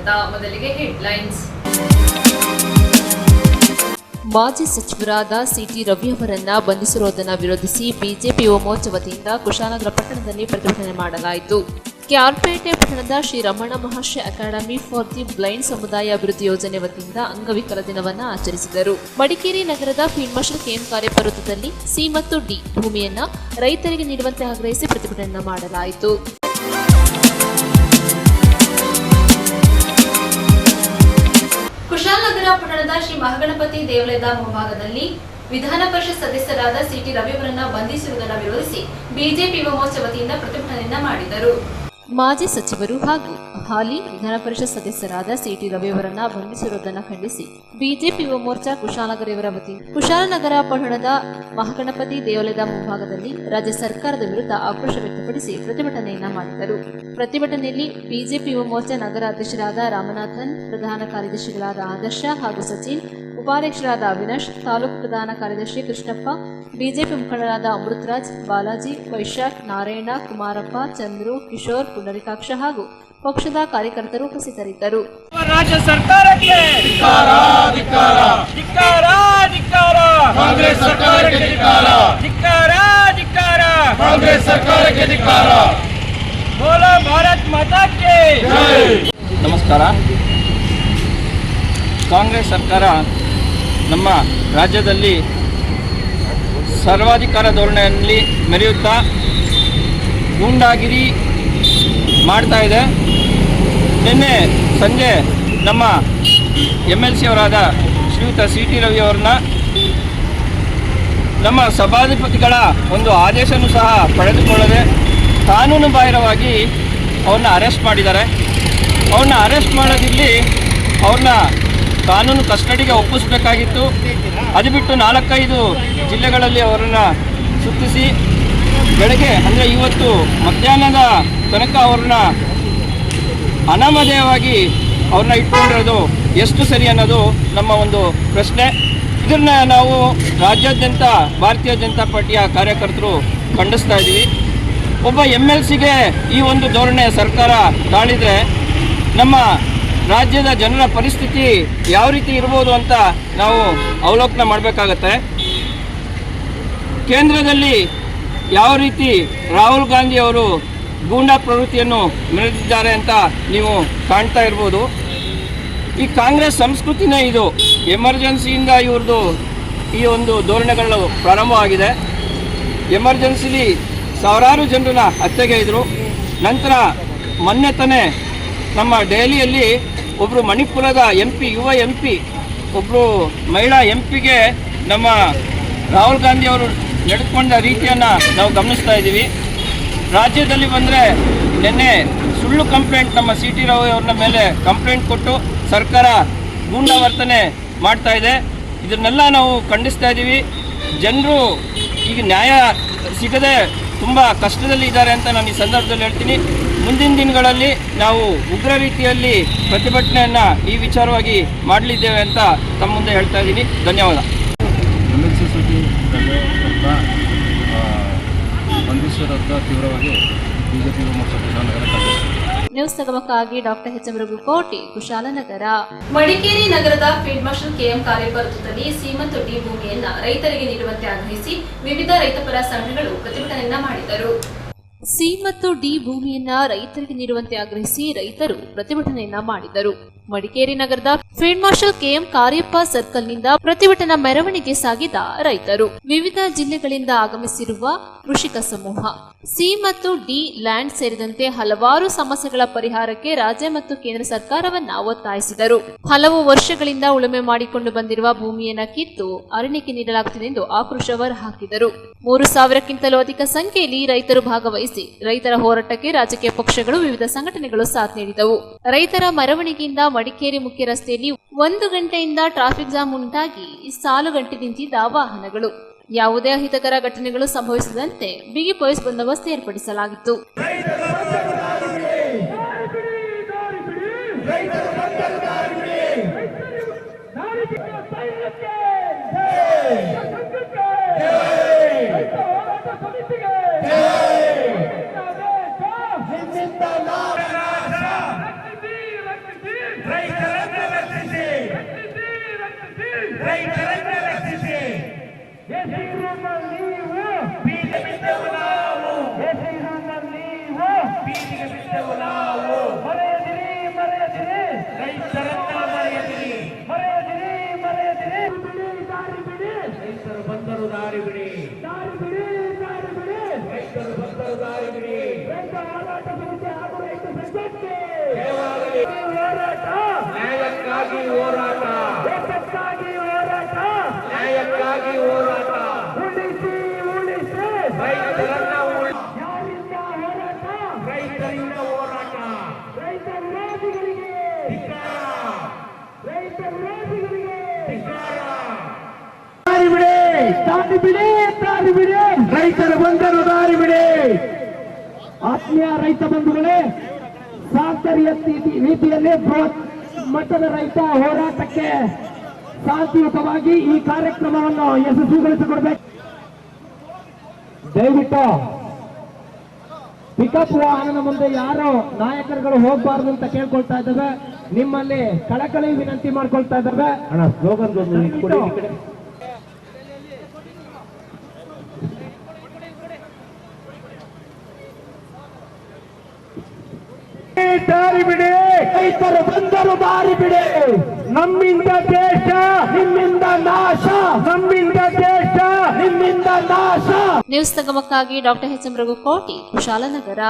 ಸ್ವಾಗತ. ಮೊದಲಿಗೆ ಹೆಡ್ಲೈನ್ಸ್. ಮಾಜಿ ಸಚಿವರಾದ ಸಿಟಿ ರವಿ ಅವರನ್ನ ಬಂಧಿಸಿರುವುದನ್ನು ವಿರೋಧಿಸಿ ಬಿಜೆಪಿ ಯುವ ಮೋರ್ಚಾ ವತಿಯಿಂದ ಕುಶಾಲನಗರ ಪಟ್ಟಣದಲ್ಲಿ ಪ್ರತಿಭಟನೆ ಮಾಡಲಾಯಿತು. ಕ್ಯಾರ್ಪೇಟೆ ಪಟ್ಟಣದ ಶ್ರೀ ರಮಣ ಮಹರ್ಷಿ ಅಕಾಡೆಮಿ ಫಾರ್ ದಿ ಬ್ಲೈಂಡ್ ಸಮುದಾಯ ಅಭಿವೃದ್ಧಿ ಯೋಜನೆ ವತಿಯಿಂದ ಅಂಗವಿಕಲ ದಿನವನ್ನು ಆಚರಿಸಿದರು. ಮಡಿಕೇರಿ ನಗರದ ಫೀಲ್ಡ್ ಮಾರ್ಷಲ್ ಕೆಎಂ ಕಾರ್ಯಪ್ಪ ವೃತ್ತದಲ್ಲಿ ಸಿ ಮತ್ತು ಡಿ ಭೂಮಿಯನ್ನ ರೈತರಿಗೆ ನೀಡುವಂತೆ ಆಗ್ರಹಿಸಿ ಪ್ರತಿಭಟನೆ ಮಾಡಲಾಯಿತು. ಕುಶಾಲನಗರ ಪಟ್ಟಣದ ಶ್ರೀ ಮಹಾಗಣಪತಿ ದೇವಾಲಯದ ಮುಂಭಾಗದಲ್ಲಿ ವಿಧಾನ ಪರಿಷತ್ ಸದಸ್ಯರಾದ ಸಿಟಿ ರವಿ ಅವರನ್ನು ಬಂಧಿಸಿರುವುದನ್ನು ವಿರೋಧಿಸಿ ಬಿಜೆಪಿ ಯುವ ಮೋರ್ಚಾ ವತಿಯಿಂದ ಪ್ರತಿಭಟನೆಯನ್ನ ಮಾಡಿದರು. ಮಾಜಿ ಸಚಿವರು ಹಾಗೂ ಹಾಲಿ ವಿಧಾನ ಪರಿಷತ್ ಸದಸ್ಯರಾದ ಸಿಟಿ ರವಿ ಅವರನ್ನ ಬಂಧಿಸಿರುವುದನ್ನು ಖಂಡಿಸಿ ಬಿಜೆಪಿ ಯುವ ಮೋರ್ಚಾ ಕುಶಾಲನಗರ ವತಿಯಿಂದ ಕುಶಾಲನಗರ ಪಟ್ಟಣದ ಮಹಾಗಣಪತಿ ದೇವಾಲಯದ ಮುಂಭಾಗದಲ್ಲಿ ರಾಜ್ಯ ಸರ್ಕಾರದ ವಿರುದ್ಧ ಆಕ್ರೋಶ ವ್ಯಕ್ತಪಡಿಸಿ ಪ್ರತಿಭಟನೆಯನ್ನ ಮಾಡಿದರು. ಪ್ರತಿಭಟನೆಯಲ್ಲಿ ಬಿಜೆಪಿ ಯುವ ಮೋರ್ಚಾ ನಗರ ಅಧ್ಯಕ್ಷರಾದ ರಾಮನಾಥನ್, ಪ್ರಧಾನ ಕಾರ್ಯದರ್ಶಿಗಳಾದ ಆದರ್ಶ ಹಾಗೂ ಸಚಿನ್, ಉಪಾಧ್ಯಕ್ಷರಾದ ಅವಿನಾಶ್, ತಾಲೂಕು ಪ್ರಧಾನ ಕಾರ್ಯದರ್ಶಿ ಕೃಷ್ಣಪ್ಪ, ಬಿಜೆಪಿ ಮುಖಂಡರಾದ ಅಮೃತರಾಜ್, ಬಾಲಾಜಿ, ವೈಶಾಖ್, ನಾರಾಯಣ, ಕುಮಾರಪ್ಪ, ಚಂದ್ರು, ಕಿಶೋರ್, ಪುಂಡರಿಕಾಕ್ಷ ಹಾಗೂ ಪಕ್ಷದ ಕಾರ್ಯಕರ್ತರು ಉಪಸ್ಥಿತರಿದ್ದರು. ರಾಜ್ಯ ಸರ್ಕಾರಕ್ಕೆ ಧಿಕ್ಕಾರ, ಧಿಕ್ಕಾರ, ಧಿಕ್ಕಾರ, ಧಿಕ್ಕಾರ, ಕಾಂಗ್ರೆಸ್ ಸರ್ಕಾರಕ್ಕೆ ಧಿಕ್ಕಾರ, ಧಿಕ್ಕಾರ, ಧಿಕ್ಕಾರ, ಕಾಂಗ್ರೆಸ್ ಸರ್ಕಾರಕ್ಕೆ ಧಿಕ್ಕಾರ. ಬೋಲೋ ಭಾರತ್ ಮಾತಾ ಕಿ ಜೈ. ನಮಸ್ಕಾರ. ಕಾಂಗ್ರೆಸ್ ಸರ್ಕಾರ ನಮ್ಮ ರಾಜ್ಯದಲ್ಲಿ ಸರ್ವಾಧಿಕಾರ ಧೋರಣೆಯಲ್ಲಿ ಮೆರೆಯುತ್ತಾ ಗೂಂಡಾಗಿರಿ ಮಾಡ್ತಾ ಇದೆ. ನಿನ್ನೆ ಸಂಜೆ ನಮ್ಮ MLC ಅವರಾದ ಶ್ರೀಯುತ ಸಿಟಿ ರವಿ ಅವ್ರನ್ನ ನಮ್ಮ ಸಭಾಧಿಪತಿಗಳ ಒಂದು ಆದೇಶನೂ ಸಹ ಪಡೆದುಕೊಳ್ಳದೆ ಕಾನೂನು ಬಾಹಿರವಾಗಿ ಅವ್ರನ್ನ ಅರೆಸ್ಟ್ ಮಾಡಿದ್ದಾರೆ. ಅವ್ರನ್ನ ಅರೆಸ್ಟ್ ಮಾಡೋದಿಲ್ಲಿ ಅವ್ರನ್ನ ಕಾನೂನು ಕಸ್ಟಡಿಗೆ ಒಪ್ಪಿಸಬೇಕಾಗಿತ್ತು. ಅದು ಬಿಟ್ಟು 4-5 ಜಿಲ್ಲೆಗಳಲ್ಲಿ ಅವರನ್ನು ಸುತ್ತಿಸಿ ಬೆಳಗ್ಗೆ ಅಂದರೆ ಇವತ್ತು ಮಧ್ಯಾಹ್ನದ ತನಕ ಅವ್ರನ್ನ ಅನಾಮಧೇಯವಾಗಿ ಅವ್ರನ್ನ ಇಟ್ಕೊಂಡಿರೋದು ಎಷ್ಟು ಸರಿ ಅನ್ನೋದು ನಮ್ಮ ಒಂದು ಪ್ರಶ್ನೆ. ಇದನ್ನು ನಾವು ರಾಜ್ಯಾದ್ಯಂತ ಭಾರತೀಯ ಜನತಾ ಪಾರ್ಟಿಯ ಕಾರ್ಯಕರ್ತರು ಖಂಡಿಸ್ತಾ ಇದ್ದೀವಿ. ಒಬ್ಬ MLCಗೆ ಈ ಒಂದು ಧೋರಣೆ ಸರ್ಕಾರ ತಾಳಿದರೆ ನಮ್ಮ ರಾಜ್ಯದ ಜನರ ಪರಿಸ್ಥಿತಿ ಯಾವ ರೀತಿ ಇರ್ಬೋದು ಅಂತ ನಾವು ಅವಲೋಕನ ಮಾಡಬೇಕಾಗತ್ತೆ. ಕೇಂದ್ರದಲ್ಲಿ ಯಾವ ರೀತಿ ರಾಹುಲ್ ಗಾಂಧಿ ಅವರು ಗೂಂಡಾ ಪ್ರವೃತ್ತಿಯನ್ನು ಮೆರೆದಿದ್ದಾರೆ ಅಂತ ನೀವು ಕಾಣ್ತಾ ಇರ್ಬೋದು. ಈ ಕಾಂಗ್ರೆಸ್ ಸಂಸ್ಕೃತಿನೇ ಇದು. ಎಮರ್ಜೆನ್ಸಿಯಿಂದ ಇವ್ರದ್ದು ಈ ಒಂದು ಧೋರಣೆಗಳು ಪ್ರಾರಂಭವಾಗಿದೆ. ಎಮರ್ಜೆನ್ಸಿಲಿ ಸಾವಿರಾರು ಜನರನ್ನ ಹತ್ಯೆಗೈದರು. ನಂತರ ಮೊನ್ನೆ ತಾನೇ ನಮ್ಮ ದೆಹಲಿಯಲ್ಲಿ ಒಬ್ಬರು ಮಣಿಪುರದ ಯುವ MP ಒಬ್ಬರು ಮಹಿಳಾ MPಗೆ ನಮ್ಮ ರಾಹುಲ್ ಗಾಂಧಿ ಅವರು ನಡೆದುಕೊಂಡ ರೀತಿಯನ್ನು ನಾವು ಗಮನಿಸ್ತಾ ಇದ್ದೀವಿ. ರಾಜ್ಯದಲ್ಲಿ ಬಂದರೆ ನಿನ್ನೆ ಸುಳ್ಳು ಕಂಪ್ಲೇಂಟ್ ನಮ್ಮ ಸಿಟಿ ರವಿ ಅವ್ರನ್ನ ಮೇಲೆ ಕಂಪ್ಲೇಂಟ್ ಕೊಟ್ಟು ಸರ್ಕಾರ ಗೂಂಡಾವರ್ತನೆ ಮಾಡ್ತಾ ಇದೆ. ಇದನ್ನೆಲ್ಲ ನಾವು ಖಂಡಿಸ್ತಾ ಇದ್ದೀವಿ. ಜನರು ಈಗ ನ್ಯಾಯ ಸಿಗದೆ ತುಂಬ ಕಷ್ಟದಲ್ಲಿ ಇದ್ದಾರೆ ಅಂತ ನಾನು ಈ ಸಂದರ್ಭದಲ್ಲಿ ಹೇಳ್ತೀನಿ. ಮುಂದಿನ ದಿನಗಳಲ್ಲಿ ನಾವು ಉಗ್ರ ರೀತಿಯಲ್ಲಿ ಪ್ರತಿಭಟನೆಯನ್ನು ಈ ವಿಚಾರವಾಗಿ ಮಾಡಲಿದ್ದೇವೆ ಅಂತ ತಮ್ಮ ಮುಂದೆ ಹೇಳ್ತಾ ಇದ್ದೀನಿ. ಧನ್ಯವಾದ. ಬಂಧಿಸಿರೋದು ತೀವ್ರವಾಗಿ ಬಿಜೆಪಿ ನ್ಯೂಸ್ ತಗಮಕ್ಕಾಗಿ ಡಾಕ್ಟರ್ HM ರಘುಕೋಟಿ, ಕುಶಾಲನಗರ. ಮಡಿಕೇರಿ ನಗರದ ಫೀಲ್ಡ್ ಮಾರ್ಷಲ್ ಕೆಎಂ ಕಾರ್ಯಪ್ಪ ವೃತ್ತದಲ್ಲಿ ಸಿ ಮತ್ತು ಡಿ ಭೂಮಿಯನ್ನ ರೈತರಿಗೆ ನೀಡುವಂತೆ ಆಗ್ರಹಿಸಿ ವಿವಿಧ ರೈತಪರ ಸಂಘಗಳು ಪ್ರತಿಭಟನೆಯನ್ನ ಮಾಡಿದರು. ಸಿ ಮತ್ತು ಡಿ ಭೂಮಿಯನ್ನ ರೈತರಿಗೆ ನೀಡುವಂತೆ ಆಗ್ರಹಿಸಿ ರೈತರು ಪ್ರತಿಭಟನೆಯನ್ನ ಮಾಡಿದರು. ಮಡಿಕೇರಿ ನಗರದ ಫೀಲ್ಡ್ ಮಾರ್ಷಲ್ ಕೆಎಂ ಕಾರ್ಯಪ್ಪ ಸರ್ಕಲ್ನಿಂದ ಪ್ರತಿಭಟನಾ ಮೆರವಣಿಗೆ ಸಾಗಿದ ರೈತರು ವಿವಿಧ ಜಿಲ್ಲೆಗಳಿಂದ ಆಗಮಿಸಿರುವ ಕೃಷಿಕ ಸಮೂಹ ಸಿ ಮತ್ತು ಡಿ ಲ್ಯಾಂಡ್ ಸೇರಿದಂತೆ ಹಲವಾರು ಸಮಸ್ಯೆಗಳ ಪರಿಹಾರಕ್ಕೆ ರಾಜ್ಯ ಮತ್ತು ಕೇಂದ್ರ ಸರ್ಕಾರವನ್ನ ಒತ್ತಾಯಿಸಿದರು. ಹಲವು ವರ್ಷಗಳಿಂದ ಉಳುಮೆ ಮಾಡಿಕೊಂಡು ಬಂದಿರುವ ಭೂಮಿಯನ್ನ ಕಿತ್ತು ಅರಣ್ಯಕ್ಕೆ ನೀಡಲಾಗುತ್ತಿದೆ ಎಂದು ಆಕ್ರೋಶ ಹೊರಹಾಕಿದರು. 3,000ಕ್ಕಿಂತಲೂ ಅಧಿಕ ಸಂಖ್ಯೆಯಲ್ಲಿ ರೈತರು ಭಾಗವಹಿಸಿ ರೈತರ ಹೋರಾಟಕ್ಕೆ ರಾಜಕೀಯ ಪಕ್ಷಗಳು ವಿವಿಧ ಸಂಘಟನೆಗಳು ಸಾಥ್ ನೀಡಿದವು. ರೈತರ ಮೆರವಣಿಗೆಯಿಂದ ಮಡಿಕೇರಿ ಮುಖ್ಯ ರಸ್ತೆಯಲ್ಲಿ 1 ಗಂಟೆಯಿಂದ ಟ್ರಾಫಿಕ್ ಜಾಮ್ ಉಂಟಾಗಿ ಸಾಲುಗಟ್ಟಿ ನಿಂತಿದ್ದ ವಾಹನಗಳು. ಯಾವುದೇ ಅಹಿತಕರ ಘಟನೆಗಳು ಸಂಭವಿಸದಂತೆ ಬಿಗಿ ಪೊಲೀಸ್ ಬಂದೋಬಸ್ತ್ ಏರ್ಪಡಿಸಲಾಗಿತ್ತು. ನ್ಯಾಯಕ್ಕಾಗಿ ಹೋರಾಟ, ದೇಶಕ್ಕಾಗಿ ಹೋರಾಟ, ನ್ಯಾಯಕ್ಕಾಗಿ ಹೋರಾಟ, ಉಳಿಸಿ ಉಳಿಸಿ, ರೈತರನ್ನ ಯಾರಿಂದ ಹೋರಾಟ, ರೈತರಿಂದ ಹೋರಾಟ, ರೈತ ವಿರೋಧಿಗಳಿಗೆ ಧಿಕ್ಕಾರ, ರೈತ ವಿರೋಧಿಗಳಿಗೆ ಧಿಕ್ಕಾರ. ದಾರಿ ಬಿಡಿ, ದಾರಿ ಬಿಡಿ, ದಾರಿ ಬಿಡಿ, ರೈತರ ಬಂಧನ ದಾರಿ ಬಿಡಿ. ಆತ್ಮೀಯ ರೈತ ಬಂಧುಗಳೇ, ಸಹಕಾರಿಯ ರೀತಿಯಲ್ಲಿ ಬೃಹತ್ ಮಟ್ಟದ ರೈತ ಹೋರಾಟಕ್ಕೆ ಶಾಂತಿಯುತವಾಗಿ ಈ ಕಾರ್ಯಕ್ರಮವನ್ನು ಯಶಸ್ವಿಗೊಳಿಸಿಕೊಡ್ಬೇಕು. ದಯವಿಟ್ಟು ಪಿಕಪ್ ವಾಹನದ ಮುಂದೆ ಯಾರು ನಾಯಕರುಗಳು ಹೋಗಬಾರ್ದು ಅಂತ ಕೇಳ್ಕೊಳ್ತಾ ಇದ್ದಾವೆ. ನಿಮ್ಮಲ್ಲಿ ಕಳಕಳಿ ವಿನಂತಿ ಮಾಡ್ಕೊಳ್ತಾ ಇದ್ದಾವೆ. ಅಣ್ಣ ಸ್ಲೋಗನ್ ದಾರಿ ಬಿಡಿ, ರೈತರು ಬಂದರು ದಾರಿ ಬಿಡಿ. ನಮ್ಮಿಂದ ದೇಶ, ನಿಮ್ಮಿಂದ ನಾಶ, ನಮ್ಮಿಂದ ದೇಶ, ನಿಮ್ಮಿಂದ ನಾಶ. ನ್ಯೂಸ್ ಸಂಗಮಕ್ಕಾಗಿ doctor H M Raghukoti, Kushalnagar.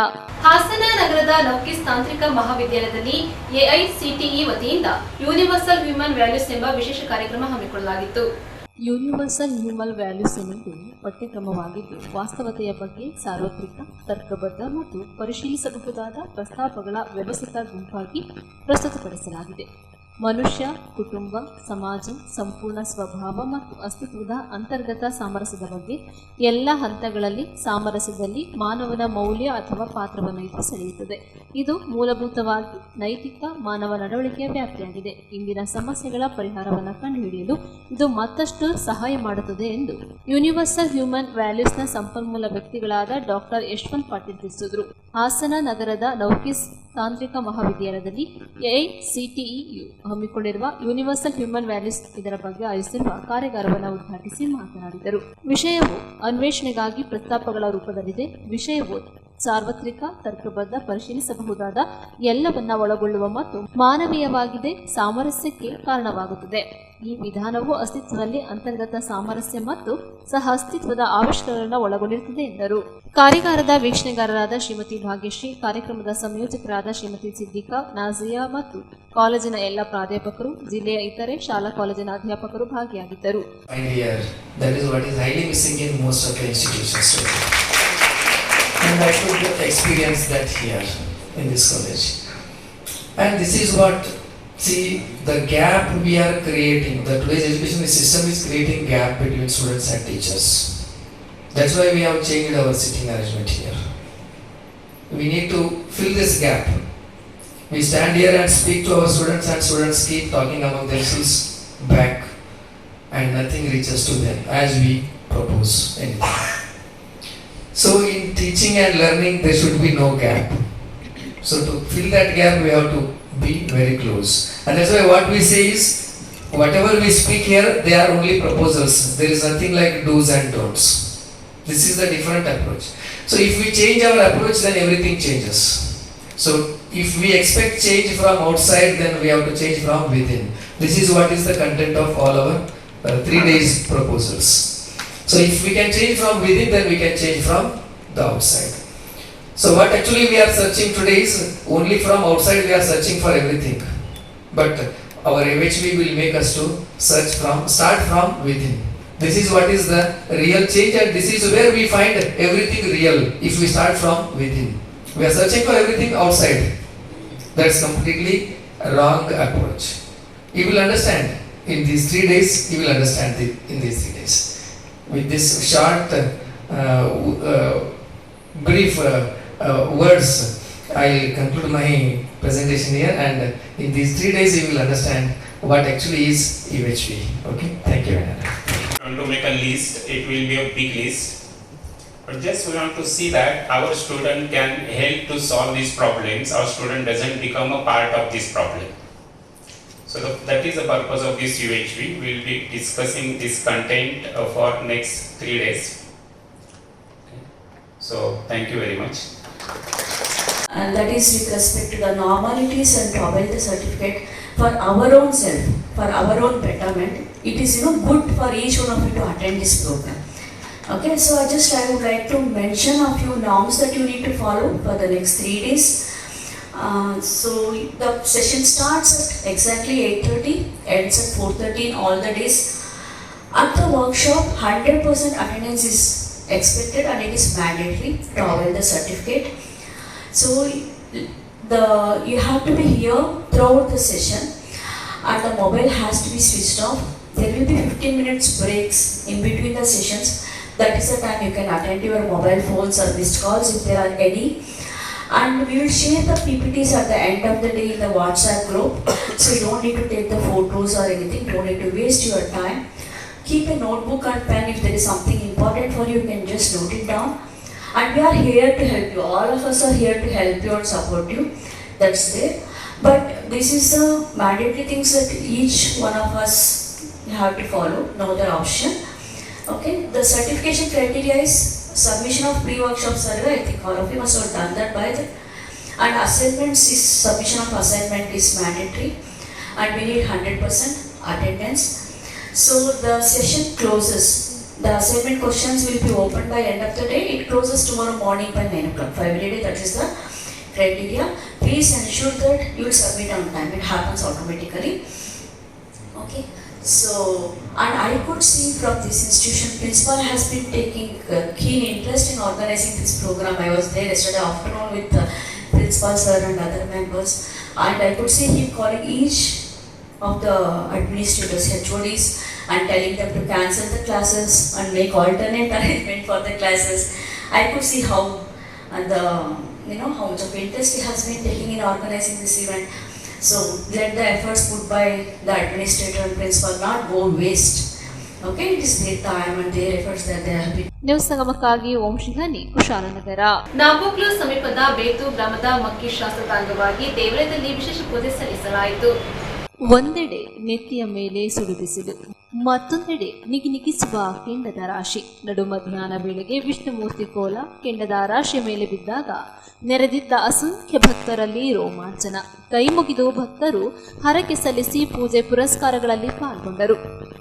Hassan ನಗರದ ನೌಕಿಸ್ ತಾಂತ್ರಿಕ ಮಹಾವಿದ್ಯಾಲಯದಲ್ಲಿ ಎಐಸಿಟಿಇ ವತಿಯಿಂದ ಯೂನಿವರ್ಸಲ್ ಹ್ಯೂಮನ್ ವ್ಯಾಲ್ಯೂಸ್ ಎಂಬ ವಿಶೇಷ ಕಾರ್ಯಕ್ರಮ ಹಮ್ಮಿಕೊಳ್ಳಲಾಗಿತ್ತು. ಯೂನಿವರ್ಸಲ್ ಹ್ಯೂಮನ್ ವ್ಯಾಲ್ಯೂಸ್ ಎನ್ನುವುದು ಪಠ್ಯಕ್ರಮವಾಗಿದ್ದು, ವಾಸ್ತವತೆಯ ಬಗ್ಗೆ ಸಾರ್ವತ್ರಿಕ, ತರ್ಕಬದ್ಧ ಮತ್ತು ಪರಿಶೀಲಿಸಬಹುದಾದ ಪ್ರಸ್ತಾಪಗಳ ವ್ಯವಸ್ಥಿತ ಗುಂಪಾಗಿ ಪ್ರಸ್ತುತಪಡಿಸಲಾಗಿದೆ. ಮನುಷ್ಯ, ಕುಟುಂಬ, ಸಮಾಜ, ಸಂಪೂರ್ಣ ಸ್ವಭಾವ ಮತ್ತು ಅಸ್ತಿತ್ವದ ಅಂತರ್ಗತ ಸಾಮರಸ್ಯದ ಬಗ್ಗೆ ಎಲ್ಲ ಹಂತಗಳಲ್ಲಿ ಸಾಮರಸ್ಯದಲ್ಲಿ ಮಾನವನ ಮೌಲ್ಯ ಅಥವಾ ಪಾತ್ರವನ್ನು ಇದು ಸೆಳೆಯುತ್ತದೆ. ಇದು ಮೂಲಭೂತವಾಗಿ ನೈತಿಕ ಮಾನವ ನಡವಳಿಕೆಯ ವ್ಯಾಪ್ತಿಯಾಗಿದೆ. ಇಂದಿನ ಸಮಸ್ಯೆಗಳ ಪರಿಹಾರವನ್ನು ಕಂಡುಹಿಡಿಯಲು ಇದು ಮತ್ತಷ್ಟು ಸಹಾಯ ಮಾಡುತ್ತದೆ ಎಂದು ಯೂನಿವರ್ಸಲ್ ಹ್ಯೂಮನ್ ವ್ಯಾಲ್ಯೂಸ್ನ ಸಂಪನ್ಮೂಲ ವ್ಯಕ್ತಿಗಳಾದ ಡಾಕ್ಟರ್ ಯಶವಂತ್ ಪಾಟೀಲ್ ತಿಳಿಸಿದರು. ಹಾಸನ ನಗರದ ನೌಕಿಸ್ ತಾಂತ್ರಿಕ ಮಹಾವಿದ್ಯಾಲಯದಲ್ಲಿ ಎಐಸಿಟಿಇಯು ಹಮ್ಮಿಕೊಂಡಿರುವ ಯೂನಿವರ್ಸಲ್ ಹ್ಯೂಮನ್ ವ್ಯಾಲ್ಯೂಸ್ ಇದರ ಬಗ್ಗೆ ಆಯೋಜಿಸಿರುವ ಕಾರ್ಯಾಗಾರವನ್ನು ಉದ್ಘಾಟಿಸಿ ಮಾತನಾಡಿದರು. ವಿಷಯವು ಅನ್ವೇಷಣೆಗಾಗಿ ಪ್ರಸ್ತಾಪಗಳ ರೂಪದಲ್ಲಿದೆ. ವಿಷಯವು ಸಾರ್ವತ್ರಿಕ, ತರ್ಕಬದ್ಧ, ಪರಿಶೀಲಿಸಬಹುದಾದ, ಎಲ್ಲವನ್ನ ಒಳಗೊಳ್ಳುವ ಮತ್ತು ಮಾನವೀಯವಾಗಿದೆ, ಸಾಮರಸ್ಯಕ್ಕೆ ಕಾರಣವಾಗುತ್ತದೆ. ಈ ವಿಧಾನವು ಅಸ್ತಿತ್ವದಲ್ಲಿ ಅಂತರ್ಗತ ಸಾಮರಸ್ಯ ಮತ್ತು ಸಹ ಅಸ್ತಿತ್ವದ ಆವಿಷ್ಕಾರಗಳನ್ನು ಒಳಗೊಂಡಿರುತ್ತದೆ ಎಂದರು. ಕಾರ್ಯಾಗಾರದ ವೀಕ್ಷಣೆಗಾರರಾದ ಶ್ರೀಮತಿ ಭಾಗ್ಯಶ್ರೀ, ಕಾರ್ಯಕ್ರಮದ ಸಂಯೋಜಕರಾದ ಶ್ರೀಮತಿ ಸಿದ್ದಿಕಾ, ನಾಜಿಯಾ ಮತ್ತು ಕಾಲೇಜಿನ ಎಲ್ಲ ಪ್ರಾಧ್ಯಾಪಕರು, ಜಿಲ್ಲೆಯ ಇತರೆ ಶಾಲಾ ಕಾಲೇಜಿನ ಅಧ್ಯಾಪಕರು ಭಾಗಿಯಾಗಿದ್ದರು. That is what is highly missing in most of the institutions today. And I could experience that here in this college. And this is what, see, the gap we are creating, the today's education system is creating gap between students and teachers. That's why we have changed our sitting arrangement here. We need to fill this gap. We stand here and speak to our students and students keep talking among themselves back and nothing reaches to them as we propose anything. So in teaching and learning there should be no gap. So to fill that gap we have to be very close. And that's why what we say is, whatever we speak here, they are only proposals. There is nothing like do's and don'ts. This is the different approach. So if we change our approach, then everything changes. So if we expect change from outside, then we have to change from within. This is what is the content of all our 3 days proposals. So if we can change from within, then we can change from the outside. So what actually we are searching today is, only from outside we are searching for everything. But our MHV will make us to start from within. This is what is the real change, and this is where we find everything real if we start from within. We are searching for everything outside. That's completely a wrong approach. You will understand in these 3 days, you will understand in these 3 days. With this short, brief words, I will conclude my presentation here, and in these 3 days you will understand what actually is UHV. Okay, thank you. To make a list, it will be a big list, but just we want to see that our student can help to solve these problems. Our student doesn't become a part of this problem. So that is the purpose of this UHV. We will be discussing this content for next 3 days. Okay. So thank you very much. And that is with respect to the normalities and probability certificate for our own self, for our own betterment. It is good for each one of you to attend this program. Okay, so I would like to mention a few norms that you need to follow for the next 3 days. So the session starts at exactly 8:30, ends at 4:30 in all the days. At the workshop, 100% attendance is expected and it is mandatory to avail the certificate. So you have to be here throughout the session and the mobile has to be switched off. There will be 15 minutes breaks in between the sessions. That is the time you can attend your mobile phones or missed calls if there are any. And we will share the PPTs at the end of the day in the WhatsApp group. So you don't need to take the photos or anything, don't need to waste your time. Keep a notebook and pen. If there is something important for you, you can just note it down. And we are here to help you. All of us are here to help you and support you. That's there. But this is the mandatory things that each one of us have to follow. No other option. Okay. The certification criteria is submission of pre-workshop survey. I think all of you must have done that by the. And assignments is submission of assignment is mandatory. And we need 100% attendance. So the session closes. The assignment questions will be opened by end of the day. It closes tomorrow morning by 9 o'clock. 5 day, that is the criteria. Please ensure that you will submit on time. It happens automatically. Okay. So, and I could see from this institution, principal has been taking keen interest in organizing this program. I was there yesterday afternoon with the principal sir and other members, and I could see him calling each of the administrators, HODs, and telling them to cancel the classes and make alternate arrangement for the classes. I could see how and how much of interest he has been taking in organizing this event. So let the efforts put by the administrator and principal not go waste. Okay, it is their time and their efforts that they have been. News ಸಂಗಮಕ್ಕಾಗಿ ಓಂ ಶಿಹಾನಿ, ಕುಶಾಲನಗರ. ನಾಪೋಕ್ಲು ಸಮೀಪದ ಬೇತು ಗ್ರಾಮದ ಮಕ್ಕಿ ಶಾಸ್ತ್ರದ ಅಂಗವಾಗಿ ದೇವಾಲಯದಲ್ಲಿ ವಿಶೇಷ ಪೂಜೆ ಸಲ್ಲಿಸಲಾಯಿತು. ಒಂದೆಡೆ ನೆತ್ತಿಯ ಮೇಲೆ ಸುಡು ಬಿಸಿಲು, ಮತ್ತೊಂದೆಡೆ ನಿಗಿನಿಗಿಸುವ ಕೆಂಡದ ರಾಶಿ. ನಡು ಮಧ್ಯಾಹ್ನ ವೇಳೆಗೆ ವಿಷ್ಣುಮೂರ್ತಿ ಕೋಲ ಕೆಂಡದ ರಾಶಿಯ ಮೇಲೆ ಬಿದ್ದಾಗ ನೆರೆದಿದ್ದ ಅಸಂಖ್ಯ ಭಕ್ತರಲ್ಲಿ ರೋಮಾಂಚನ. ಕೈ ಮುಗಿದು ಭಕ್ತರು ಹರಕೆ ಸಲ್ಲಿಸಿ ಪೂಜೆ ಪುರಸ್ಕಾರಗಳಲ್ಲಿ ಪಾಲ್ಗೊಂಡರು.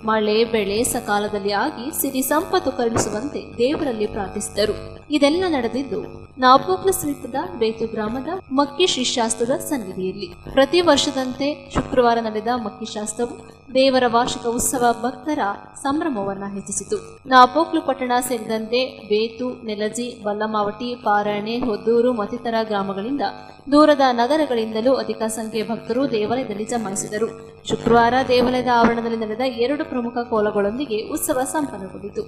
ಮಳೆ ಬೆಳೆ ಸಕಾಲದಲ್ಲಿ ಆಗಿ ಸಿರಿ ಸಂಪತ್ತು ಕರುಣಿಸುವಂತೆ ದೇವರಲ್ಲಿ ಪ್ರಾರ್ಥಿಸಿದರು. ಇದೆಲ್ಲ ನಡೆದಿದ್ದು ನಾಪೋಕ್ಲು ಸಮೀಪದ ಬೇತು ಗ್ರಾಮದ ಮಕ್ಕಿ ಶ್ರೀಶಾಸ್ತ್ರದ ಸನ್ನಿಧಿಯಲ್ಲಿ. ಪ್ರತಿ ವರ್ಷದಂತೆ ಶುಕ್ರವಾರ ನಡೆದ ಮಕ್ಕಿ ಶಾಸ್ತ್ರವು ದೇವರ ವಾರ್ಷಿಕ ಉತ್ಸವ ಭಕ್ತರ ಸಂಭ್ರಮವನ್ನ ಹೆಚ್ಚಿಸಿತು. ನಾಪೋಕ್ಲು ಪಟ್ಟಣ ಸೇರಿದಂತೆ ಬೇತು, ನೆಲಜಿ, ಬಲ್ಲಮಾವಟಿ, ಪಾರಾಯಣೆ, ಹೊದ್ದೂರು ಮತ್ತಿತರ ಗ್ರಾಮಗಳಿಂದ ದೂರದ ನಗರಗಳಿಂದಲೂ ಅಧಿಕ ಸಂಖ್ಯೆಯ ಭಕ್ತರು ದೇವಾಲಯದಲ್ಲಿ ಜಮಾಯಿಸಿದರು. ಶುಕ್ರವಾರ ದೇವಾಲಯದ ಆವರಣದಲ್ಲಿ ನಡೆದ 2 ಪ್ರಮುಖ ಕೋಲಗಳೊಂದಿಗೆ ಉತ್ಸವ ಸಂಪನ್ನಗೊಂಡಿತು.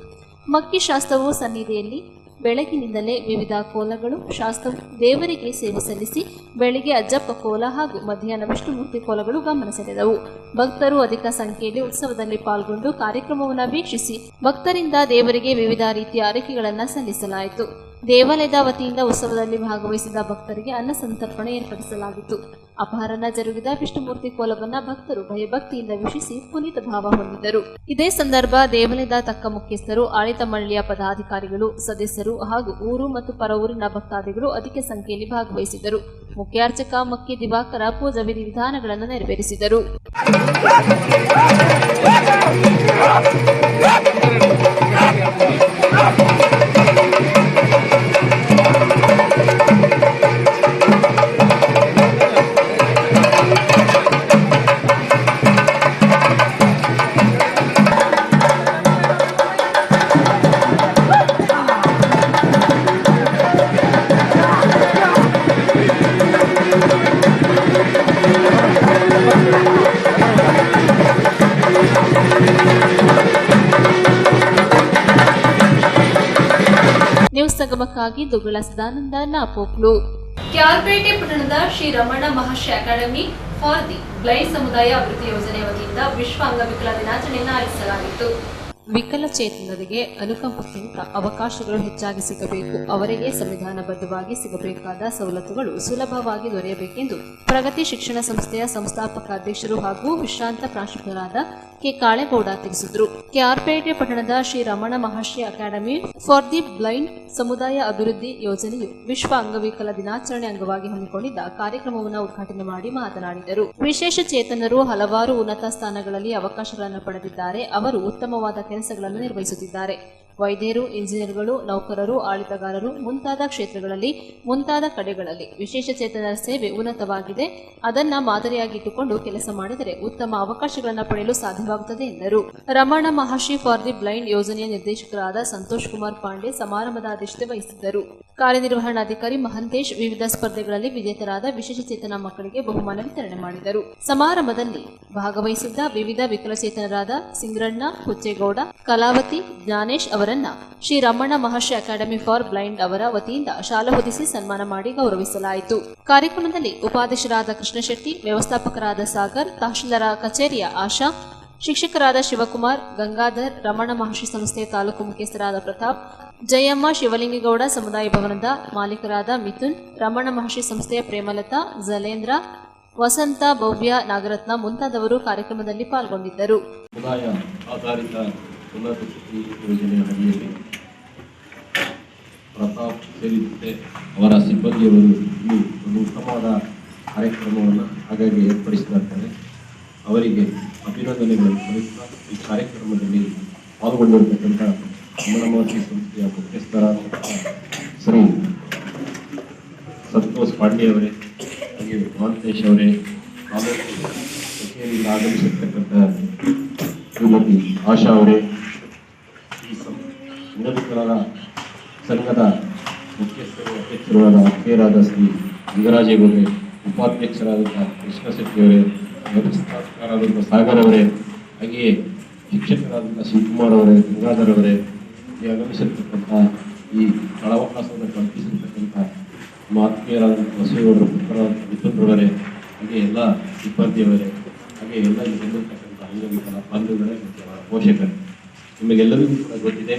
ಮಕ್ಕಿ ಶಾಸ್ತ್ರವು ಸನ್ನಿಧಿಯಲ್ಲಿ ಬೆಳಗಿನಿಂದಲೇ ವಿವಿಧ ಕೋಲಗಳು, ಶಾಸ್ತ್ರವು ದೇವರಿಗೆ ಸೇವೆ ಸಲ್ಲಿಸಿ ಬೆಳಿಗ್ಗೆ ಅಜ್ಜಪ್ಪ ಕೋಲ ಹಾಗೂ ಮಧ್ಯಾಹ್ನ ವಿಷ್ಣುಮೂರ್ತಿ ಕೋಲಗಳು ಗಮನ ಸೆಳೆದವು. ಭಕ್ತರು ಅಧಿಕ ಸಂಖ್ಯೆಯಲ್ಲಿ ಉತ್ಸವದಲ್ಲಿ ಪಾಲ್ಗೊಂಡು ಕಾರ್ಯಕ್ರಮವನ್ನು ವೀಕ್ಷಿಸಿ ಭಕ್ತರಿಂದ ದೇವರಿಗೆ ವಿವಿಧ ರೀತಿಯ ಆರೈಕೆಗಳನ್ನು ಸಲ್ಲಿಸಲಾಯಿತು. ದೇವಾಲಯದ ವತಿಯಿಂದ ಉತ್ಸವದಲ್ಲಿ ಭಾಗವಹಿಸಿದ ಭಕ್ತರಿಗೆ ಅನ್ನ ಸಂತರ್ಪಣೆ ಏರ್ಪಡಿಸಲಾಗಿತ್ತು. ಅಪಹರಣ ಜರುಗಿದ ವಿಷ್ಣುಮೂರ್ತಿ ಕೋಲವನ್ನು ಭಕ್ತರು ಭಯಭಕ್ತಿಯಿಂದ ವೀಕ್ಷಿಸಿ ಪುನೀತ ಭಾವ ಹೊಂದಿದರು. ಇದೇ ಸಂದರ್ಭ ದೇವಾಲಯದ ತಕ್ಕ ಮುಖ್ಯಸ್ಥರು, ಆಡಳಿತ ಮಂಡಳಿಯ ಪದಾಧಿಕಾರಿಗಳು, ಸದಸ್ಯರು ಹಾಗೂ ಊರು ಮತ್ತು ಪರ ಊರಿನ ಭಕ್ತಾದಿಗಳು ಅಧಿಕ ಸಂಖ್ಯೆಯಲ್ಲಿ ಭಾಗವಹಿಸಿದರು. ಮುಖ್ಯಾರ್ಚಕ ಮಕ್ಕಿ ದಿವಾಕರ ಪೂಜಾ ವಿಧಿವಿಧಾನಗಳನ್ನು ನೆರವೇರಿಸಿದರು. ನ್ಯೂಸ್ ಸಂಗಮಕ್ಕಾಗಿ ದುಗ್ಗಳ ಸದಾನಂದ, ನಾಪೋಕ್ಲು. ಕ್ಯಾರ್ಪೇಟೆ ಪಟ್ಟಣದ ಶ್ರೀ ರಮಣ ಮಹರ್ಷಿ ಅಕಾಡೆಮಿ ಫಾರ್ ದಿ ಬ್ಲೈಂಡ್ ಸಮುದಾಯ ಅಭಿವೃದ್ಧಿ ಯೋಜನೆ ವತಿಯಿಂದ ವಿಶ್ವ ಅಂಗವಿಕಲ ದಿನಾಚರಣೆಯನ್ನು ಆಚರಿಸಲಾಗಿತ್ತು. ವಿಕಲಚೇತನರಿಗೆ ಅನುಕಂಪಕ್ಕಿಂತ ಅವಕಾಶಗಳು ಹೆಚ್ಚಾಗಿ ಸಿಗಬೇಕು. ಅವರಿಗೆ ಸಂವಿಧಾನಬದ್ಧವಾಗಿ ಸಿಗಬೇಕಾದ ಸವಲತ್ತುಗಳು ಸುಲಭವಾಗಿ ದೊರೆಯಬೇಕೆಂದು ಪ್ರಗತಿ ಶಿಕ್ಷಣ ಸಂಸ್ಥೆಯ ಸಂಸ್ಥಾಪಕ ಅಧ್ಯಕ್ಷರು ಹಾಗೂ ವಿಶ್ರಾಂತ ಪ್ರಾಂಶುಪಾಲರಾದ ಕೆ ಕಾಳೇಗೌಡ ತಿಳಿಸಿದರು. ಕೆಆರ್ಪೇಟೆ ಪಟ್ಟಣದ ಶ್ರೀ ರಮಣ ಮಹರ್ಷಿ ಅಕಾಡೆಮಿ ಫಾರ್ ದಿ ಬ್ಲೈಂಡ್ ಸಮುದಾಯ ಅಭಿವೃದ್ಧಿ ಯೋಜನೆಯು ವಿಶ್ವ ಅಂಗವಿಕಲ ದಿನಾಚರಣೆ ಅಂಗವಾಗಿ ಹಮ್ಮಿಕೊಂಡಿದ್ದ ಕಾರ್ಯಕ್ರಮವನ್ನು ಉದ್ಘಾಟನೆ ಮಾಡಿ ಮಾತನಾಡಿದರು. ವಿಶೇಷ ಚೇತನರು ಹಲವಾರು ಉನ್ನತ ಸ್ಥಾನಗಳಲ್ಲಿ ಅವಕಾಶಗಳನ್ನು ಪಡೆದಿದ್ದಾರೆ. ಅವರು ಉತ್ತಮವಾದ ಕೆಲಸಗಳನ್ನು ನಿರ್ವಹಿಸುತ್ತಿದ್ದಾರೆ. ವೈದ್ಯರು, ಇಂಜಿನಿಯರ್ಗಳು, ನೌಕರರು, ಆಡಳಿತಗಾರರು ಮುಂತಾದ ಕ್ಷೇತ್ರಗಳಲ್ಲಿ ಮುಂತಾದ ಕಡೆಗಳಲ್ಲಿ ವಿಶೇಷ ಚೇತನರ ಸೇವೆ ಉನ್ನತವಾಗಿದೆ. ಅದನ್ನ ಮಾದರಿಯಾಗಿಟ್ಟುಕೊಂಡು ಕೆಲಸ ಮಾಡಿದರೆ ಉತ್ತಮ ಅವಕಾಶಗಳನ್ನು ಪಡೆಯಲು ಸಾಧ್ಯವಾಗುತ್ತದೆ ಎಂದರು. ರಮಣ ಮಹರ್ಷಿ ಫಾರ್ ದಿ ಬ್ಲೈಂಡ್ ಯೋಜನೆಯ ನಿರ್ದೇಶಕರಾದ ಸಂತೋಷ್ ಕುಮಾರ್ ಪಾಂಡೆ ಸಮಾರಂಭದ ಅಧ್ಯಕ್ಷತೆ ವಹಿಸಿದ್ದರು. ಕಾರ್ಯನಿರ್ವಹಣಾಧಿಕಾರಿ ಮಹಂತೇಶ್ ವಿವಿಧ ಸ್ಪರ್ಧೆಗಳಲ್ಲಿ ವಿಜೇತರಾದ ವಿಶೇಷ ಚೇತನ ಮಕ್ಕಳಿಗೆ ಬಹುಮಾನ ವಿತರಣೆ ಮಾಡಿದರು. ಸಮಾರಂಭದಲ್ಲಿ ಭಾಗವಹಿಸಿದ್ದ ವಿವಿಧ ವಿಕಲಚೇತನರಾದ ಸಿಂಗ್ರಣ್ಣ, ಹುಚ್ಚೇಗೌಡ, ಕಲಾವತಿ, ಜ್ಞಾನೇಶ್ ಅವರನ್ನ ಶ್ರೀ ರಮಣ ಮಹರ್ಷಿ ಅಕಾಡೆಮಿ ಫಾರ್ ಬ್ಲೈಂಡ್ ಅವರ ವತಿಯಿಂದ ಶಾಲಾ ಹೊದಿಸಿ ಸನ್ಮಾನ ಮಾಡಿ ಗೌರವಿಸಲಾಯಿತು. ಕಾರ್ಯಕ್ರಮದಲ್ಲಿ ಉಪಾಧ್ಯಕ್ಷರಾದ ಕೃಷ್ಣಶೆಟ್ಟಿ, ವ್ಯವಸ್ಥಾಪಕರಾದ ಸಾಗರ್, ತಹಶೀಲ್ದಾರ ಕಚೇರಿಯ ಆಶಾ, ಶಿಕ್ಷಕರಾದ ಶಿವಕುಮಾರ್, ಗಂಗಾಧರ್, ರಮಣ ಮಹರ್ಷಿ ಸಂಸ್ಥೆಯ ತಾಲೂಕು ಮುಖ್ಯಸ್ಥರಾದ ಪ್ರತಾಪ್, ಜಯಮ್ಮ, ಶಿವಲಿಂಗೇಗೌಡ ಸಮುದಾಯ ಭವನದ ಮಾಲೀಕರಾದ ಮಿಥುನ್, ರಮಣ ಮಹರ್ಷಿ ಸಂಸ್ಥೆಯ ಪ್ರೇಮಲತಾ, ಜಲೇಂದ್ರ, ವಸಂತ, ಭವ್ಯ, ನಾಗರತ್ನ ಮುಂತಾದವರು ಕಾರ್ಯಕ್ರಮದಲ್ಲಿ ಪಾಲ್ಗೊಂಡಿದ್ದರು. ಸಮುದಾಯ ಆಧಾರಿತ ಉನ್ನತ ಶಿಕ್ಷಣ ಯೋಜನೆಯ ಅಡಿಯಲ್ಲಿ ಪ್ರತಾಪ್ ಸೇರಿದಂತೆ ಅವರ ಸಿಬ್ಬಂದಿಯವರು ಇಲ್ಲಿ ಒಂದು ಉತ್ತಮವಾದ ಕಾರ್ಯಕ್ರಮವನ್ನು ಹಾಗಾಗಿ ಏರ್ಪಡಿಸಿದ್ದಾರೆ. ಅವರಿಗೆ ಅಭಿನಂದನೆಗಳನ್ನು ಸಲ್ಲಿಸುತ್ತಾ ಈ ಕಾರ್ಯಕ್ರಮದಲ್ಲಿ ಪಾಲ್ಗೊಂಡಿರತಕ್ಕಂಥ ರಮಣ ಮಹರ್ಷಿ ಸಂಸ್ಥೆಯ ಮುಖ್ಯಸ್ಥರಾದ ಶ್ರೀ ಸಂತೋಷ್ ಪಾಂಡೆ ಅವರೇ, ಹಾಗೆ ಮಹಂತೇಶ್ ಅವರೇ, ತಾಲೂಕು ಕಚೇರಿಯಿಂದ ಆಗಮಿಸಿರ್ತಕ್ಕಂಥ ಶ್ರೀಮತಿ ಆಶಾ ಅವರೇ, ಈ ಅಂಗವಿಕಲರ ಸಂಘದ ಮುಖ್ಯಸ್ಥರು ಅಧ್ಯಕ್ಷರಾದ ಅಧ್ಯಕ್ಷರಾದ ಶ್ರೀ ಲಿಂಗರಾಜೇಗೌಡರೇ, ಉಪಾಧ್ಯಕ್ಷರಾದಂಥ ಕೃಷ್ಣಶೆಟ್ಟಿ ಅವರೇ, ವ್ಯವಸ್ಥಾಪಕರಾದಂಥ ಸಾಗರ್ ಅವರೇ, ಹಾಗೆಯೇ ಶಿಕ್ಷಕರಾದಂಥ ಶಿವಕುಮಾರ್ ಅವರೇ, ಗಂಗಾಧರ್ ಅವರೇ, ಈ ಆಗಮಿಸಿರ್ತಕ್ಕಂಥ ಈ ಸ್ಥಳಾವಕಾಶವನ್ನು ಕಲ್ಪಿಸಿರ್ತಕ್ಕಂಥ ನಮ್ಮ ಆತ್ಮೀಯರಾದಂಥ ಬಸವೇಗೌಡರ ಪುತ್ರರಾದ ಮಿಥುನ್ರವರೇ, ಹಾಗೆ ಎಲ್ಲ ಸಿಬ್ಬಂದಿಯವರೇ, ಹಾಗೆ ಎಲ್ಲ ಇಲ್ಲಿ ಬಂದಿರತಕ್ಕಂಥ ಅಂಗವಿಕಲ ಬಾಂಧವಗಳೇ ಮತ್ತು ಅವರ ಪೋಷಕರೇ, ನಿಮಗೆಲ್ಲರಿಗೂ ಕೂಡ ಗೊತ್ತಿದೆ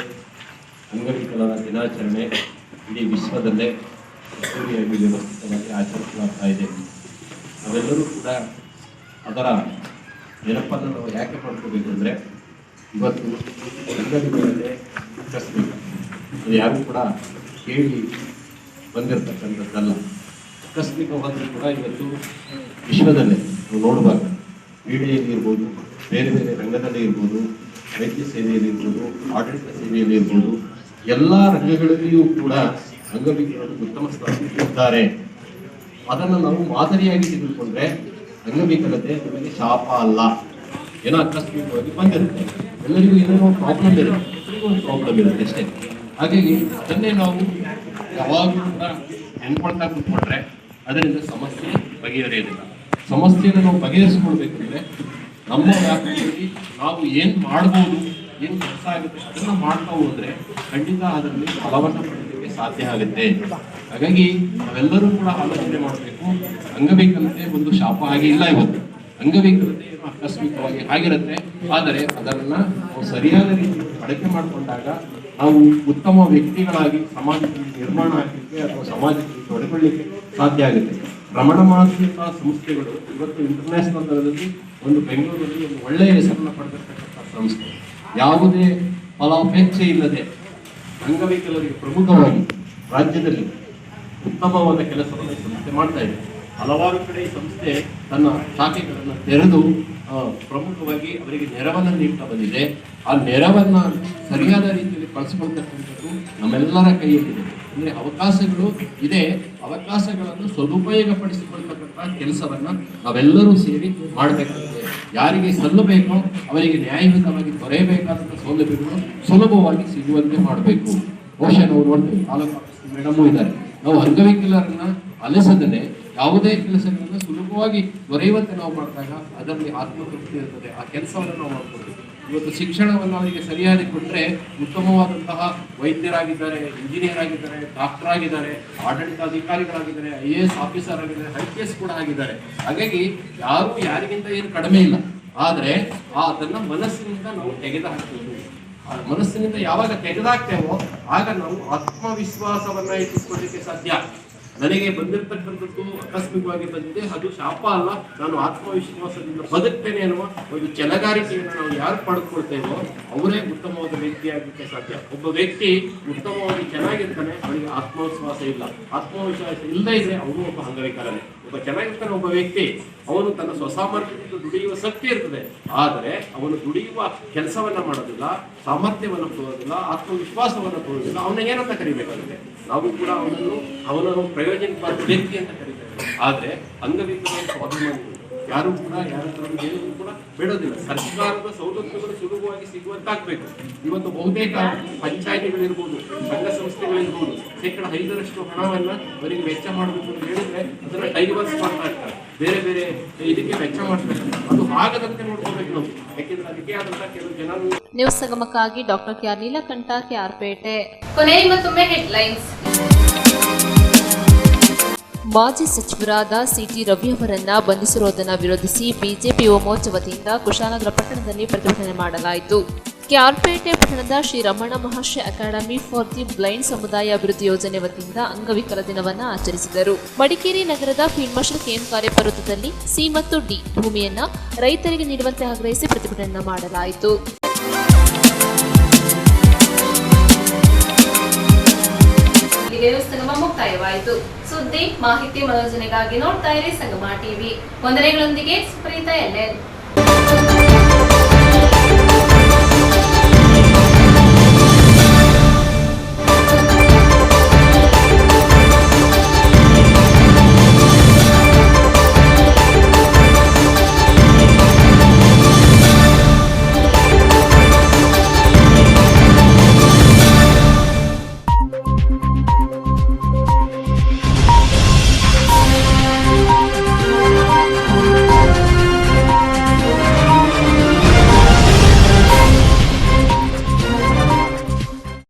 ಅಂಗವಿಕಲರ ದಿನಾಚರಣೆ ಇಡೀ ವಿಶ್ವದಲ್ಲೇ ಅದ್ದೂರಿಯಾಗಿ ವ್ಯವಸ್ಥಿತವಾಗಿ ಆಚರಿಸಲಾಗ್ತಾ ಇದೆ. ನಾವೆಲ್ಲರೂ ಕೂಡ ಅದರ ನೆನಪನ್ನು ನಾವು ಯಾಕೆ ಮಾಡ್ಕೋಬೇಕು ಅಂದರೆ, ಇವತ್ತು ಅಂಗವಿಕಲತೆ ಕಲಿಸಬೇಕು, ಅದು ಯಾರೂ ಕೂಡ ಕೇಳಿ ಬಂದಿರತಕ್ಕಂಥದ್ದಲ್ಲ. ಆಕಸ್ಮಿಕವಾದರೂ ಕೂಡ ಇವತ್ತು ವಿಶ್ವದಲ್ಲೇ ನಾವು ನೋಡಬಾರ್ದು, ಕ್ರೀಡೆಯಲ್ಲಿ ಇರ್ಬೋದು, ಬೇರೆ ಬೇರೆ ರಂಗದಲ್ಲಿ ಇರ್ಬೋದು, ವೈದ್ಯ ಸೇವೆಯಲ್ಲಿ ಇರ್ಬೋದು, ಆಡಳಿತ ಸೇವೆಯಲ್ಲಿ ಇರ್ಬೋದು, ಎಲ್ಲ ರಂಗಗಳಲ್ಲಿಯೂ ಕೂಡ ಅಂಗವಿಕಲರು ಉತ್ತಮ ಸ್ಥಾನದಲ್ಲಿದ್ದಾರೆ. ಅದನ್ನು ನಾವು ಮಾದರಿಯಾಗಿ ತೆಗೆದುಕೊಂಡ್ರೆ ಅಂಗವಿಕಲತೆ ನಮಗೆ ಶಾಪ ಅಲ್ಲ. ಏನೋ ಆಕಸ್ಮಿಕವಾಗಿ ಬಂದಿರುತ್ತೆ, ಎಲ್ಲರಿಗೂ ಏನೋ ಪ್ರಾಬ್ಲಮ್ ಇರುತ್ತೆ, ಎಲ್ಲರಿಗೂ ಒಂದು ಪ್ರಾಬ್ಲಮ್ ಇರುತ್ತೆ ಅಷ್ಟೇ. ಹಾಗಾಗಿ ಅದನ್ನೇ ನಾವು ಯಾವಾಗಲೂ ಕೂಡ ನೆನ್ಕೊಳ್ತಾ ಕೂತ್ಕೊಂಡ್ರೆ ಅದರಿಂದ ಸಮಸ್ಯೆ ಬಗೆಹರಿಯೋದಿಲ್ಲ. ಸಮಸ್ಯೆಯನ್ನು ನಾವು ಬಗೆಹರಿಸ್ಕೊಳ್ಬೇಕಂದ್ರೆ ನಮ್ಮ ವ್ಯಾಪ್ತಿಯಲ್ಲಿ ನಾವು ಏನು ಮಾಡ್ಬೋದು, ಏನು ಕೆಲಸ ಆಗುತ್ತೆ ಅದನ್ನು ಮಾಡ್ತಾ ಹೋದ್ರೆ ಖಂಡಿತ ಅದರಲ್ಲಿ ಫಲವನ್ನು ಪಡೆಯಲಿಕ್ಕೆ ಸಾಧ್ಯ ಆಗುತ್ತೆ. ಹಾಗಾಗಿ ನಾವೆಲ್ಲರೂ ಕೂಡ ಆಲೋಚನೆ ಮಾಡಬೇಕು. ಅಂಗವಿಕಲತೆ ಒಂದು ಶಾಪ ಆಗಿ ಇಲ್ಲ. ಇವತ್ತು ಅಂಗವಿಕಲತೆ ಏನು ಆಕಸ್ಮಿಕವಾಗಿ ಆಗಿರುತ್ತೆ, ಆದರೆ ಅದನ್ನು ನಾವು ಸರಿಯಾದ ರೀತಿಯಲ್ಲಿ ಬಳಕೆ ಮಾಡಿಕೊಂಡಾಗ ನಾವು ಉತ್ತಮ ವ್ಯಕ್ತಿಗಳಾಗಿ ಸಮಾಜದಲ್ಲಿ ನಿರ್ಮಾಣ ಆಗಲಿಕ್ಕೆ ಅಥವಾ ಸಮಾಜದಲ್ಲಿ ತೊಡಗೊಳ್ಳಿಕ್ಕೆ ಸಾಧ್ಯ ಆಗುತ್ತೆ. ರಮಣ ಮಹರ್ಷಿ ಸಂಸ್ಥೆಗಳು ಇವತ್ತು ಇಂಟರ್ನ್ಯಾಷನಲ್ ಲೆವೆಲಲ್ಲಿ ಒಂದು ಬೆಂಗಳೂರಲ್ಲಿ ಒಂದು ಒಳ್ಳೆಯ ಹೆಸರನ್ನು ಪಡೆದಿರ್ತಕ್ಕಂಥ ಸಂಸ್ಥೆ. ಯಾವುದೇ ಫಲಾಪೇಕ್ಷೆ ಇಲ್ಲದೆ ಅಂಗವಿಕಲರಿಗೆ ಪ್ರಮುಖವಾಗಿ ರಾಜ್ಯದಲ್ಲಿ ಉತ್ತಮವಾದ ಕೆಲಸವನ್ನು ಈ ಸಂಸ್ಥೆ ಮಾಡ್ತಾ ಇದೆ. ಹಲವಾರು ಕಡೆ ಈ ಸಂಸ್ಥೆ ತನ್ನ ಶಾಖೆಗಳನ್ನು ತೆರೆದು ಪ್ರಮುಖವಾಗಿ ಅವರಿಗೆ ನೆರವನ್ನು ನೀಡ್ತಾ ಬಂದಿದೆ. ಆ ನೆರವನ್ನು ಸರಿಯಾದ ರೀತಿಯಲ್ಲಿ ಕಳಿಸ್ಕೊಳ್ತಕ್ಕಂಥದ್ದು ನಮ್ಮೆಲ್ಲರ ಕೈಯಲ್ಲಿದೆ. ಅಂದರೆ ಅವಕಾಶಗಳು ಇದೆ, ಅವಕಾಶಗಳನ್ನು ಸದುಪಯೋಗಪಡಿಸಿಕೊಳ್ತಕ್ಕಂಥ ಕೆಲಸವನ್ನು ನಾವೆಲ್ಲರೂ ಸೇರಿ ಮಾಡಬೇಕಾಗಿದೆ. ಯಾರಿಗೆ ಸಲ್ಲಬೇಕೋ ಅವರಿಗೆ ನ್ಯಾಯಯುತವಾಗಿ ದೊರೆಯಬೇಕಾದಂಥ ಸೌಲಭ್ಯಗಳು ಸುಲಭವಾಗಿ ಸಿಗುವಂತೆ ಮಾಡಬೇಕು. ಬಹುಶಃ ನಾವು ನೋಡ್ತೀವಿ, ತಾಲೂಕು ಮೇಡಮೂ ಇದ್ದಾರೆ, ನಾವು ಅಂಗವಿಕಲರನ್ನ ಅಲಿಸದೇ ಯಾವುದೇ ಕೆಲಸಗಳನ್ನು ಸುಲಭವಾಗಿ ದೊರೆಯುವಂತೆ ನಾವು ಮಾಡಿದಾಗ ಅದರಲ್ಲಿ ಆತ್ಮತೃಪ್ತಿ ಇರ್ತದೆ. ಆ ಕೆಲಸವನ್ನು ನಾವು ಮಾಡ್ಕೊಳ್ತೀವಿ. ಇವತ್ತು ಶಿಕ್ಷಣವನ್ನು ಅವರಿಗೆ ಸರಿಯಾಗಿ ಕೊಟ್ಟರೆ ಉತ್ತಮವಾದಂತಹ ವೈದ್ಯರಾಗಿದ್ದಾರೆ, ಇಂಜಿನಿಯರ್ ಆಗಿದ್ದಾರೆ, ಡಾಕ್ಟರ್ ಆಗಿದ್ದಾರೆ, ಆಡಳಿತಾಧಿಕಾರಿಗಳಾಗಿದ್ದಾರೆ, IAS ಆಫೀಸರ್ ಆಗಿದ್ದಾರೆ, IPS ಕೂಡ ಆಗಿದ್ದಾರೆ. ಹಾಗಾಗಿ ಯಾರು ಯಾರಿಗಿಂತ ಏನು ಕಡಿಮೆ ಇಲ್ಲ. ಆದರೆ ಅದನ್ನ ಮನಸ್ಸಿನಿಂದ ನಾವು ತೆಗೆದು ಹಾಕ್ತೀವಿ. ಮನಸ್ಸಿನಿಂದ ಯಾವಾಗ ತೆಗೆದಾಕ್ತೇವೋ ಆಗ ನಾವು ಆತ್ಮವಿಶ್ವಾಸವನ್ನ ಇಟ್ಟುಕೊಳ್ಳಲಿಕ್ಕೆ ಸಾಧ್ಯ. ನನಗೆ ಬಂದಿರತಕ್ಕಂಥದ್ದು ಆಕಸ್ಮಿಕವಾಗಿ ಬಂದಿದೆ, ಅದು ಶಾಪ ಅಲ್ಲ, ನಾನು ಆತ್ಮವಿಶ್ವಾಸದಿಂದ ಬದುಕ್ತೇನೆ ಅನ್ನುವ ಒಂದು ಛಲಗಾರಿಕೆಯನ್ನು ನಾವು ಯಾರು ಪಡೆದುಕೊಳ್ತೇವೋ ಅವರೇ ಉತ್ತಮವಾದ ವ್ಯಕ್ತಿಯಾಗಲಿಕ್ಕೆ ಸಾಧ್ಯ. ಒಬ್ಬ ವ್ಯಕ್ತಿ ಉತ್ತಮವಾಗಿ ಚೆನ್ನಾಗಿರ್ತಾನೆ, ಅವನಿಗೆ ಆತ್ಮವಿಶ್ವಾಸ ಇಲ್ಲ. ಆತ್ಮವಿಶ್ವಾಸ ಇಲ್ಲದೇ ಇದ್ರೆ ಅವನು ಒಬ್ಬ ಅಂಗವಿಕಲನೇ. ಒಬ್ಬ ಚೆನ್ನಾಗಿರ್ತಾನೆ ಒಬ್ಬ ವ್ಯಕ್ತಿ, ಅವನು ತನ್ನ ಸ್ವಸಾಮರ್ಥ್ಯದಿಂದ ದುಡಿಯುವ ಶಕ್ತಿ ಇರ್ತದೆ, ಆದರೆ ಅವನು ದುಡಿಯುವ ಕೆಲಸವನ್ನ ಮಾಡೋದಿಲ್ಲ, ಸಾಮರ್ಥ್ಯವನ್ನು ಕೊಡೋದಿಲ್ಲ, ಆತ್ಮವಿಶ್ವಾಸವನ್ನು ಕೊಡೋದಿಲ್ಲ, ಅವನ ಏನಂತ ಕರಿಬೇಕಾಗುತ್ತೆ? ನಾವು ಕೂಡ ಅವನನ್ನು ಪ್ರಯೋಜನವಾದ ವ್ಯಕ್ತಿ ಅಂತ ಕರೀತೇವೆ. ಆದ್ರೆ ಅಂಗವಿಕಲರ ಸ್ವಾಭಿಮಾನಿಗಳು ಯಾರು ಕೂಡ ಯಾರ ಏನು ಕೂಡ ಬೇಡೋದಿಲ್ಲ. ಸರ್ಕಾರದ ಸೌಲಭ್ಯಗಳು ಸುಲಭವಾಗಿ ಸಿಗುವಂತಾಗಬೇಕು. ಇವತ್ತು ಬಹುತೇಕ ಪಂಚಾಯಿತಿಗಳಿರ್ಬೋದು, ಸಂಘ ಸಂಸ್ಥೆಗಳಿರ್ಬೋದು, 5% ಹಣವನ್ನ ಅವರಿಗೆ ವೆಚ್ಚ ಮಾಡಬೇಕು ಅಂತ ಹೇಳಿದ್ರೆ ಅದನ್ನ ಡೈವರ್ಸ್ ಮಾಡ್ತಾ ಇರ್ತಾರೆ, ಬೇರೆ ಬೇರೆ ಇದಕ್ಕೆ ವೆಚ್ಚ ಮಾಡ್ತಾರೆ. ಅದು ಆಗದಂತೆ ನೋಡ್ಕೋಬೇಕು ನಾವು, ಯಾಕೆಂದ್ರೆ ಅದಕ್ಕೆ ಆದಂತ ಕೆಲವು ಜನ. ನ್ಯೂಸ್ ಸಂಗಮಕ್ಕಾಗಿ ಡಾಕ್ಟರ್ ಕೆಆರ್ ನೀಲಕಂಠ, ಕೆಆರ್ಪೇಟೆ. ಕೊನೆಯಲ್ಲಿ ಮತ್ತೊಮ್ಮೆ ಹೆಡ್ಲೈನ್ಸ್. ಮಾಜಿ ಸಚಿವರಾದ ಸಿಟಿ ರವಿ ಅವರನ್ನ ಬಂಧಿಸಿರುವುದನ್ನು ವಿರೋಧಿಸಿ ಬಿಜೆಪಿ ಯುವ ಮೋರ್ಚಾ ವತಿಯಿಂದ ಕುಶಾಲನಗರ ಪಟ್ಟಣದಲ್ಲಿ ಪ್ರತಿಭಟನೆ ಮಾಡಲಾಯಿತು. ಕೆಆರ್ಪೇಟೆ ಪಟ್ಟಣದ ಶ್ರೀ ರಮಣ ಮಹರ್ಷಿ ಅಕಾಡೆಮಿ ಫಾರ್ ದಿ ಬ್ಲೈಂಡ್ ಸಮುದಾಯ ಅಭಿವೃದ್ಧಿ ಯೋಜನೆ ವತಿಯಿಂದ ಅಂಗವಿಕಲ ದಿನವನ್ನು ಆಚರಿಸಿದರು. ಮಡಿಕೇರಿ ನಗರದ ಫೀಲ್ಡ್ ಮಾರ್ಷಲ್ ಕೆಎಂ ಕಾರ್ಯಪ್ಪ ವೃತ್ತದಲ್ಲಿ ಸಿ ಮತ್ತು ಡಿ ಭೂಮಿಯನ್ನ ರೈತರಿಗೆ ನೀಡುವಂತೆ ಆಗ್ರಹಿಸಿ ಪ್ರತಿಭಟನೆ ಮಾಡಲಾಯಿತು. ಸಂಗಮ ಮುಕ್ತಾಯವಾಯಿತು. ಸುದ್ದಿ, ಮಾಹಿತಿ, ಮನೋರಂಜನೆಗಾಗಿ ನೋಡ್ತಾ ಇರಿ ಸಂಗಮ ಟಿವಿ. ವಂದನೆಗಳೊಂದಿಗೆ ಸುಪ್ರೀತಾ ಎಲ್ಎನ್.